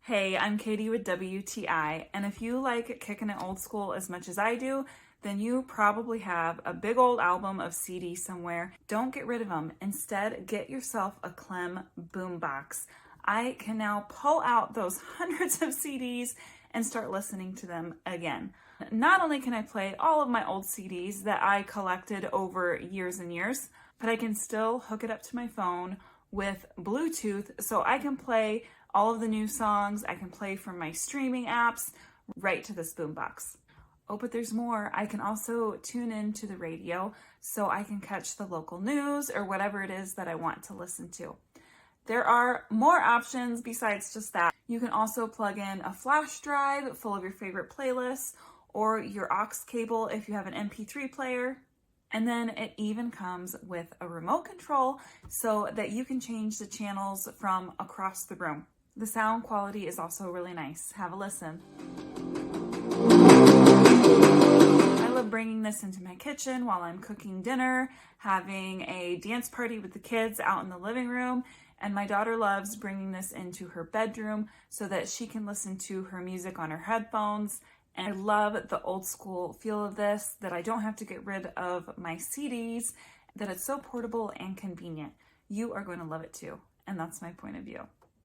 Hey, I'm Katie with WTI, and if you like kicking it old school as much as I do, then you probably have a big old album of CDs somewhere. Don't get rid of them. Instead, get yourself a KLIM Boombox. I can now pull out those hundreds of CDs and start listening to them again. Not only can I play all of my old CDs that I collected over years and years, but I can still hook it up to my phone with Bluetooth so I can play all of the new songs. I can play from my streaming apps right to this boombox. Oh, but there's more. I can also tune into the radio so I can catch the local news or whatever it is that I want to listen to. There are more options besides just that. You can also plug in a flash drive full of your favorite playlists or your aux cable if you have an MP3 player. And then it even comes with a remote control so that you can change the channels from across the room. The sound quality is also really nice. Have a listen. I love bringing this into my kitchen while I'm cooking dinner, having a dance party with the kids out in the living room, and my daughter loves bringing this into her bedroom so that she can listen to her music on her headphones. And I love the old school feel of this, that I don't have to get rid of my CDs, that it's so portable and convenient. You are going to love it too, and that's my point of view.